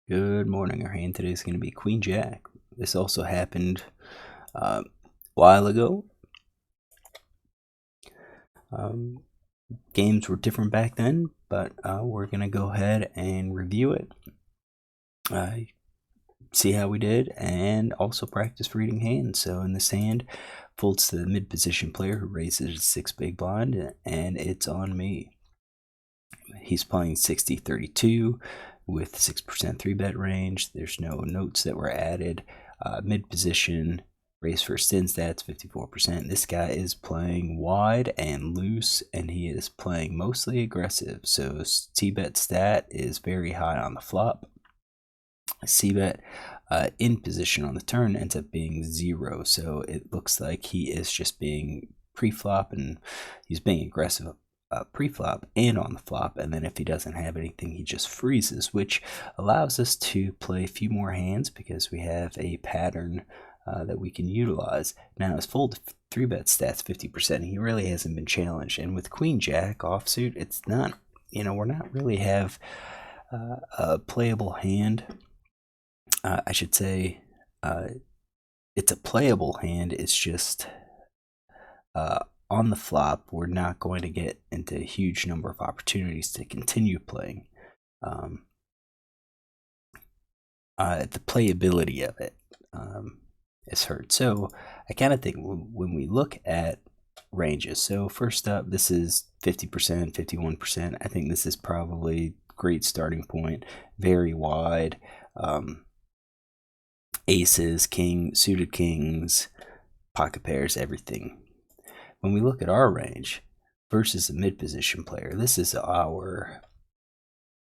Good morning. Our hand today is going to be Queen Jack. This also happened a while ago. Games were different back then, but we're going to go ahead and review it, see how we did, and also practice reading hands. So in this hand, folds to the mid position player who raises 6 big blind, and it's on me. He's playing 60-32 with 6% 3-bet range. There's no notes that were added. Mid position, raise first in stats, 54%. This guy is playing wide and loose, and he is playing mostly aggressive. So T-bet stat is very high on the flop. C-bet in position on the turn ends up being 0. So it looks like he is just being pre-flop, and he's being aggressive pre-flop and on the flop, and then if he doesn't have anything, he just freezes, which allows us to play a few more hands because we have a pattern that we can utilize. Now his fold 3-bet stats 50%. He really hasn't been challenged, and with Queen Jack offsuit, it's not, we're not really have a playable hand. I should say it's a playable hand. It's just on the flop, we're not going to get into a huge number of opportunities to continue playing. The playability of it is hurt. So I kind of think when we look at ranges, so first up, this is 50%, 51%. I think this is probably a great starting point. Very wide. Aces, kings, suited kings, pocket pairs, everything. When we look at our range versus a mid-position player, this is our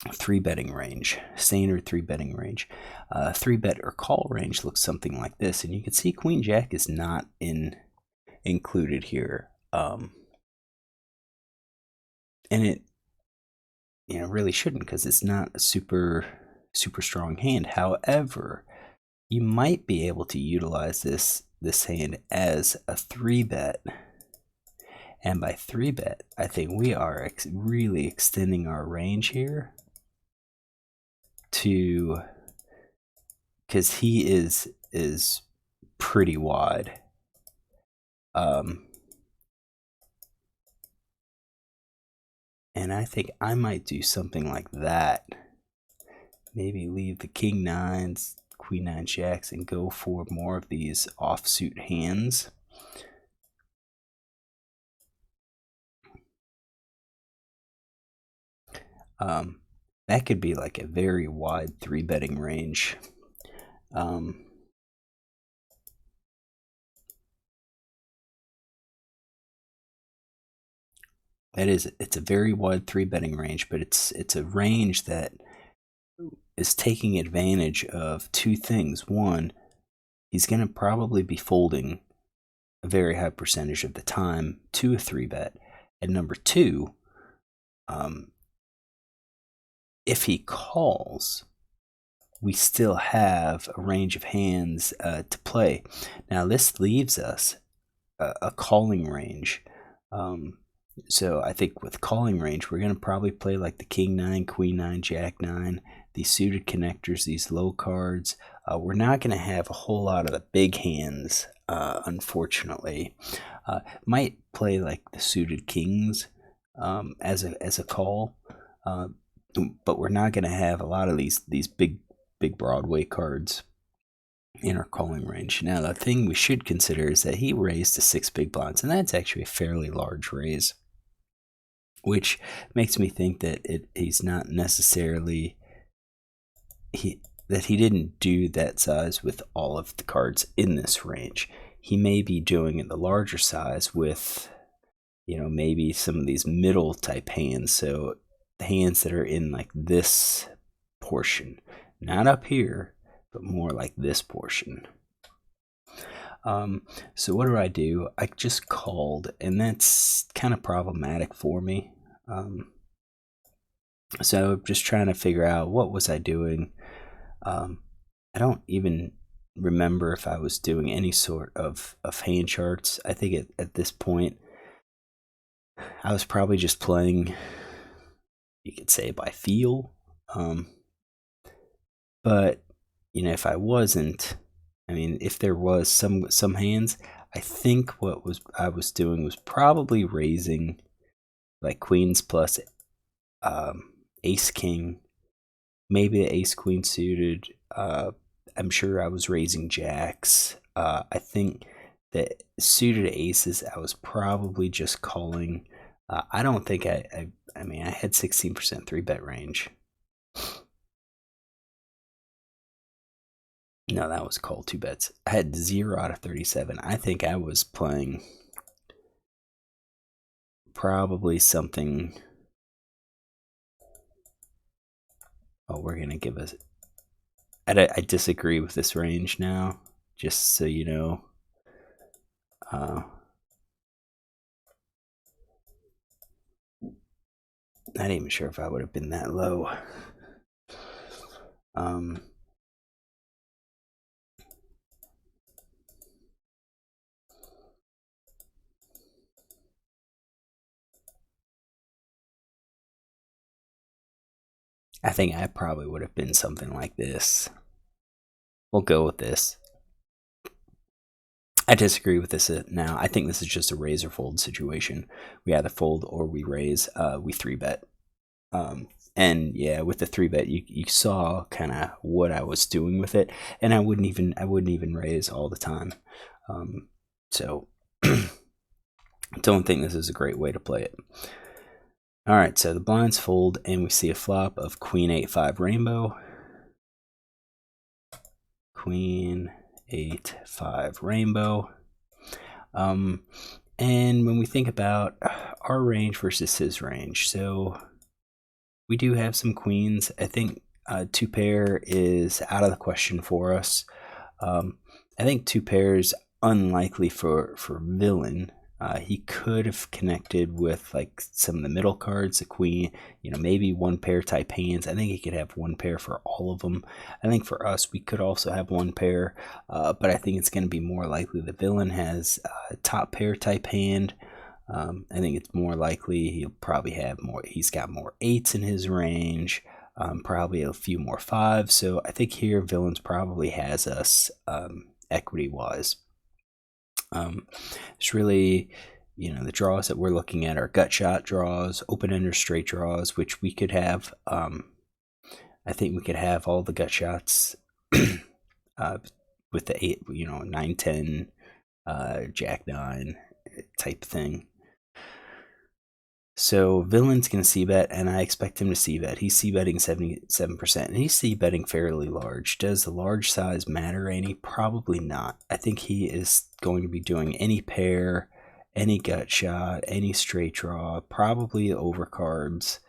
3-betting range, standard 3-betting range. 3-bet or call range looks something like this, and you can see Queen Jack is not included here, and it really shouldn't, because it's not a super strong hand. However, you might be able to utilize this hand as a 3-bet. And by 3-bet, I think we are really extending our range here to, because he is pretty wide. And I think I might do something like that. Maybe leave the king nines, queen nine jacks, and go for more of these offsuit hands. That could be like a very wide 3-betting range. It's a very wide 3-betting range, but it's a range that is taking advantage of two things. One, he's going to probably be folding a very high percentage of the time to a 3-bet, and number two, if he calls, we still have a range of hands to play. Now this leaves us a calling range. So I think with calling range, we're going to probably play like the king 9, queen 9, jack 9, these suited connectors, these low cards. We're not going to have a whole lot of the big hands, unfortunately. Might play like the suited kings as a call. But we're not going to have a lot of these big Broadway cards in our calling range. Now, the thing we should consider is that he raised to 6 big blinds, and that's actually a fairly large raise, which makes me think that he's not necessarily that he didn't do that size with all of the cards in this range. He may be doing it the larger size with, maybe some of these middle type hands. So the hands that are in like this portion, not up here, but more like this portion. So what do? I just called, and that's kind of problematic for me. So just trying to figure out what was I doing. I don't even remember if I was doing any sort of hand charts. I think at this point, I was probably just playing, you could say, by feel. But if I wasn't, I mean, if there was some hands, I think what I was doing was probably raising like queens plus ace king, maybe ace queen suited. I'm sure I was raising jacks. I think that suited aces, I was probably just calling. I don't think I mean, I had 16% 3-bet range. No, that was call 2 bets. I had 0 out of 37. I think I was playing probably something. Oh, we're going to give us. I disagree with this range now, just so you know. Not even sure if I would have been that low. I think I probably would have been something like this. We'll go with this. I disagree with this now. I think this is just a raise or fold situation. We either fold or we raise. We 3-bet. And yeah, with the 3-bet, you saw kind of what I was doing with it, and I wouldn't even raise all the time. So don't think this is a great way to play it. All right, so the blinds fold, and we see a flop of Queen 8-5 rainbow. Queen 8-5 rainbow. And when we think about our range versus his range, so we do have some queens. I think 2-pair is out of the question for us. I think 2-pair's unlikely for villain. He could have connected with like some of the middle cards, the queen, maybe 1-pair type hands. I think he could have 1-pair for all of them. I think for us, we could also have 1-pair, but I think it's going to be more likely the villain has a top pair type hand. I think it's more likely he'll probably have more. He's got more 8s in his range, probably a few more 5s. So I think here villains probably has us equity wise. It's really, the draws that we're looking at are gut shot draws, open-ender straight draws, which we could have. I think we could have all the gut shots with the 8, 9, 10, jack 9 type thing. So villain's going to c-bet, and I expect him to c-bet. He's c-betting 77%, and he's c-betting fairly large. Does the large size matter any? Probably not. I think he is going to be doing any pair, any gut shot, any straight draw, probably overcards.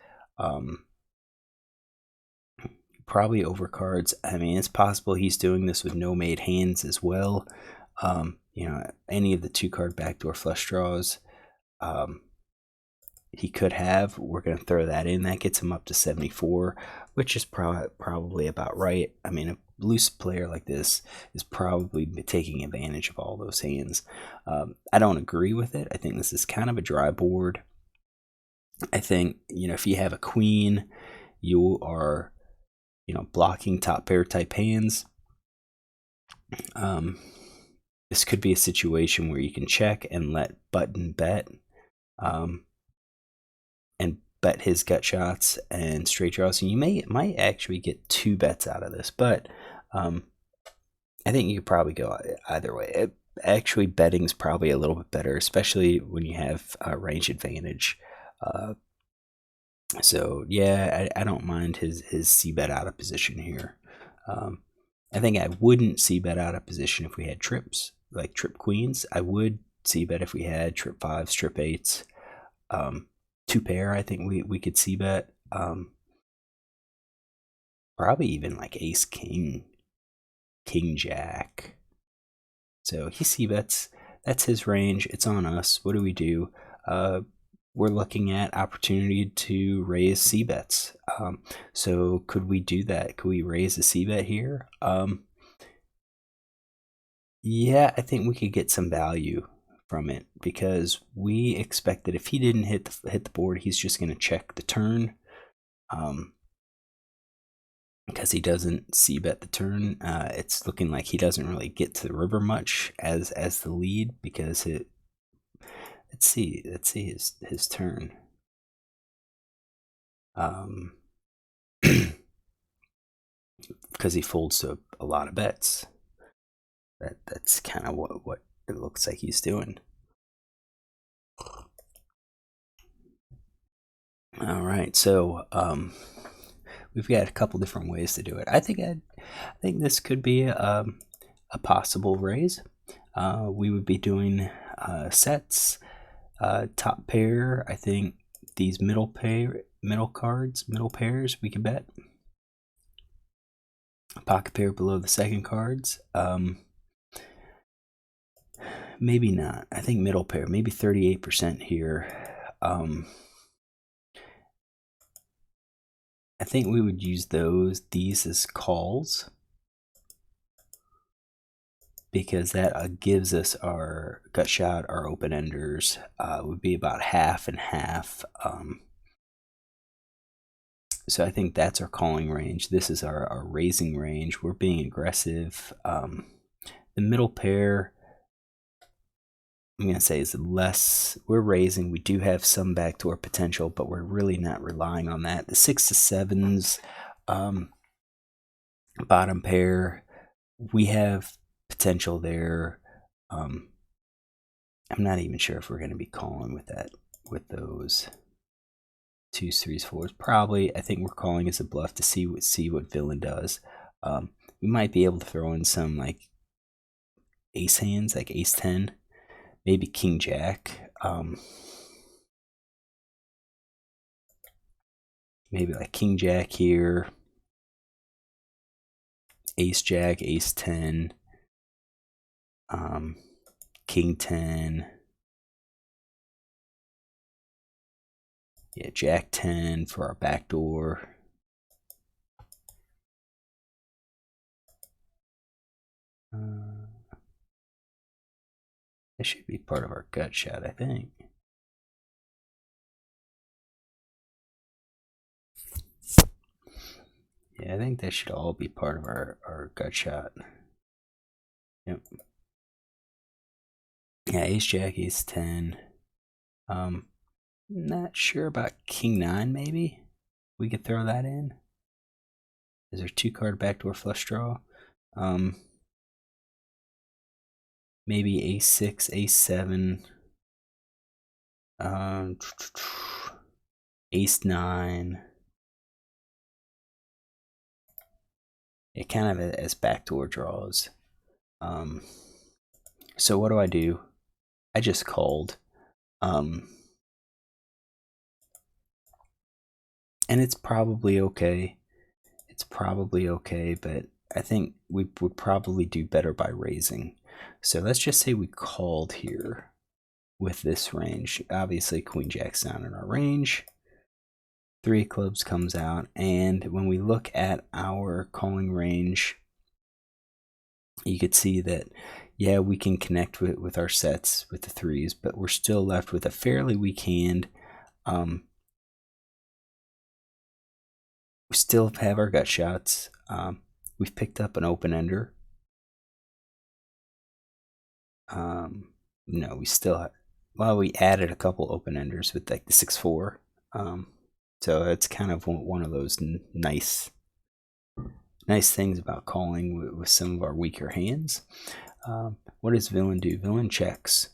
Probably overcards. I mean, it's possible he's doing this with no made hands as well. Any of the 2-card backdoor flush draws. He could have. We're going to throw that in. That gets him up to 74, which is probably about right. I mean, a loose player like this is probably taking advantage of all those hands. I don't agree with it. I think this is kind of a dry board. I think, if you have a queen, you are, blocking top pair type hands. This could be a situation where you can check and let button bet. And bet his gut shots and straight draws, and you might actually get 2 bets out of this, but I think you could probably go either way. Actually, betting is probably a little bit better, especially when you have range advantage. So yeah, I don't mind his c-bet out of position here. I think I wouldn't c-bet out of position if we had trips, like trip queens. I would c-bet if we had trip 5s, trip 8s. 2-pair, I think we could c-bet. Probably even like ace king, king jack. So he c-bets. That's his range. It's on us. What do we do? We're looking at opportunity to raise c-bets. So could we do that? Could we raise a c-bet here? Yeah, I think we could get some value from it, because we expect that if he didn't hit the board, he's just going to check the turn. because he doesn't c-bet the turn. It's looking like he doesn't really get to the river much as the lead, because it. Let's see his turn. Because he folds to a lot of bets. That's kind of what it looks like he's doing. All right, so we've got a couple different ways to do it. I think this could be a possible raise. We would be doing sets, top pair. I think these middle pairs we can bet. Pocket pair below the second cards. Maybe not. I think middle pair, maybe 38% here. I think we would use these as calls, because that gives us our gut shot. Our open enders would be about half and half. So I think that's our calling range. This is our raising range. We're being aggressive. The middle pair, I'm going to say, is less. We're raising. We do have some backdoor potential, but we're really not relying on that. The 6 to 7s, bottom pair, we have potential there. I'm not even sure if we're going to be calling with those 2s, 3s, 4s. Probably. I think we're calling as a bluff to see what villain does. We might be able to throw in some like ace hands, like ace 10. Maybe king jack. Maybe like king jack here. Ace jack, ace 10. King 10. Yeah, jack 10 for our backdoor. That should be part of our gut shot, I think. Yeah, I think that should all be part of our gut shot. Yep. Yeah, ace jack, ace 10. Not sure about king 9, maybe. We could throw that in. Is there 2-card backdoor flush draw? Maybe ace 6, ace 7. Ace 9. It kind of as backdoor draws. So what do? I just called. And it's probably okay. But I think we would probably do better by raising. So let's just say we called here with this range. Obviously, queen jack's not in our range. 3 of clubs comes out, and when we look at our calling range, you could see that, yeah, we can connect with our sets with the 3s, but we're still left with a fairly weak hand. We still have our gut shots. We've picked up an open ender. No, we still have, well, we added a couple open enders with like the 6-4. So it's kind of one of those nice things about calling with some of our weaker hands. What does villain do? Villain checks.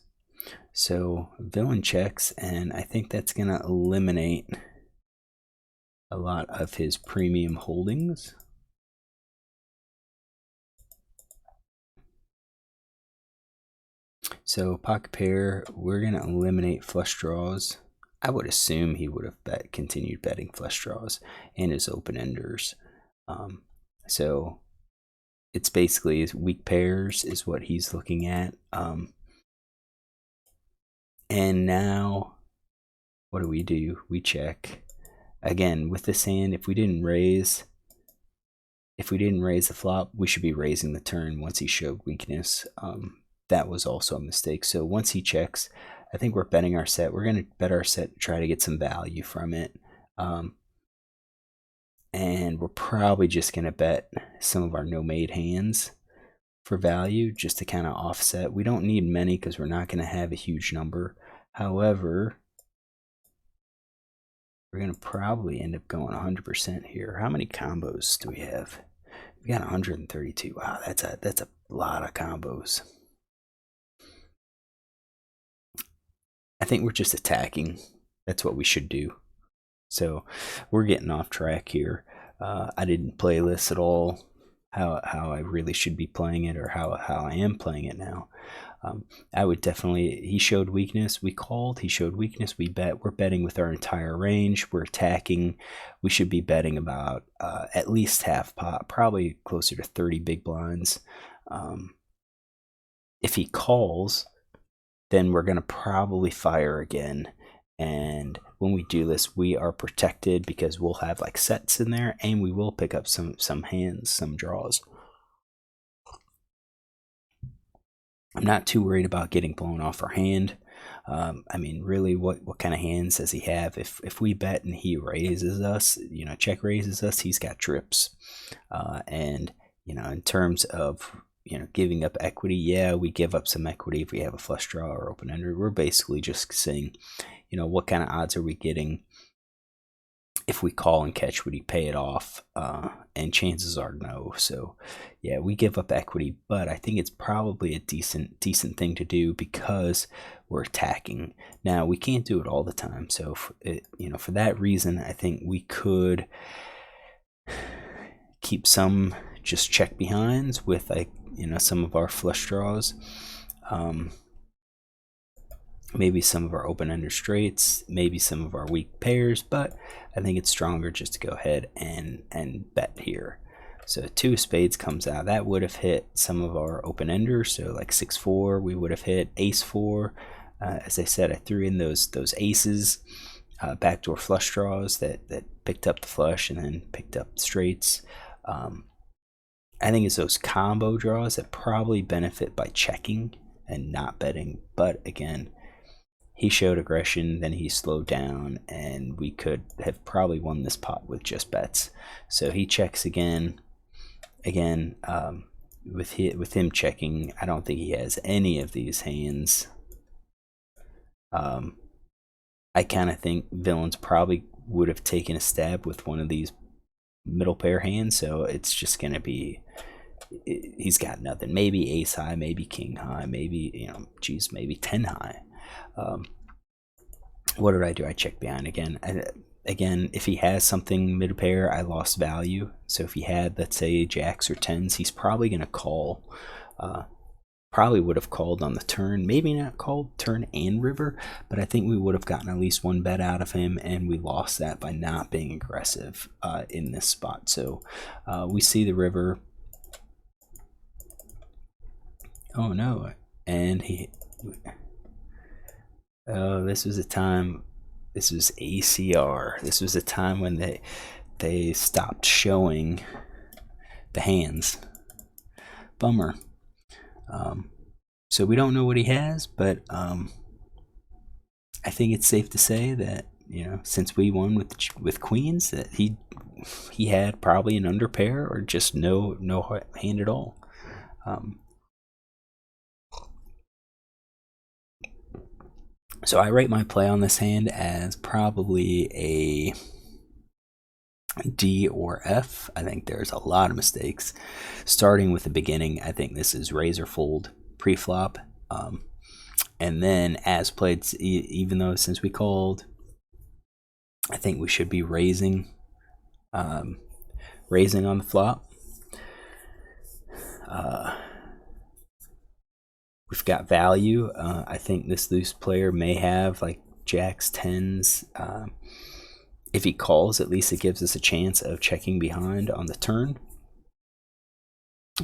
So villain checks, and I think that's going to eliminate a lot of his premium holdings. So pocket pair, we're going to eliminate flush draws. I would assume he would have continued betting flush draws and his open enders. So it's basically his weak pairs is what he's looking at. And now, what do? We check. Again, with this hand, if we didn't raise the flop, we should be raising the turn once he showed weakness. That was also a mistake. So once he checks, I think we're betting our set. We're going to bet our set to try to get some value from it. and we're probably just going to bet some of our no-made hands for value just to kind of offset. We don't need many because we're not going to have a huge number. However, we're going to probably end up going 100% here. How many combos do we have? We got 132. Wow, that's a lot of combos. I think we're just attacking. That's what we should do. So we're getting off track here. I didn't play this at all how I really should be playing it, or how I am playing it now. I would definitely, he showed weakness, we called, he showed weakness, we bet. We're betting with our entire range, we're attacking. We should be betting about at least half pot, probably closer to 30 big blinds. If he calls, then we're going to probably fire again. And when we do this, we are protected because we'll have like sets in there, and we will pick up some hands, some draws. I'm not too worried about getting blown off our hand. I mean, really, what kind of hands does he have? If we bet and he raises us, check raises us, he's got trips. And in terms of giving up equity, yeah, we give up some equity if we have a flush draw or open ender. We're basically just saying, what kind of odds are we getting? If we call and catch, would he pay it off? And chances are no. So yeah, we give up equity, but I think it's probably a decent thing to do because we're attacking. Now we can't do it all the time. So for that reason, I think we could keep some just check behinds with some of our flush draws. Maybe some of our open-ender straights, maybe some of our weak pairs, but I think it's stronger just to go ahead and bet here. So 2 of spades comes out. That would have hit some of our open-enders, so like 6-4, we would have hit ace-4. As I said, I threw in those aces, backdoor flush draws that picked up the flush and then picked up straights. I think it's those combo draws that probably benefit by checking and not betting, but again, he showed aggression, then he slowed down, and we could have probably won this pot with just bets. So he checks again. With him checking, I don't think he has any of these hands. I kind of think villains probably would have taken a stab with one of these middle pair hands, so it's just going to be, he's got nothing. Maybe ace high, maybe king high, maybe, maybe 10 high. What did I do? I checked behind again. Again, if he has something mid pair, I lost value. So if he had, let's say, jacks or tens, he's probably going to call. Probably would have called on the turn. Maybe not called turn and river, but I think we would have gotten at least one bet out of him, and we lost that by not being aggressive in this spot. So we see the river. Oh no, and he... this was a time, this was ACR. This was a time when they stopped showing the hands. Bummer. So we don't know what he has, but I think it's safe to say that since we won with queens, that he had probably an under pair or just no hand at all. So I rate my play on this hand as probably a D or F. I think there's a lot of mistakes. Starting with the beginning, I think this is razor fold pre-flop. And then as played, even though since we called, I think we should be raising on the flop. We've got value. I think this loose player may have like jacks, tens. If he calls, at least it gives us a chance of checking behind on the turn.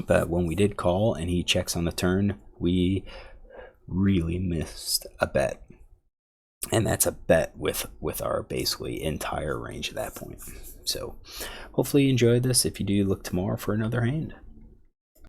But when we did call and he checks on the turn, we really missed a bet. And that's a bet with our basically entire range at that point. So hopefully you enjoyed this. If you do, look tomorrow for another hand.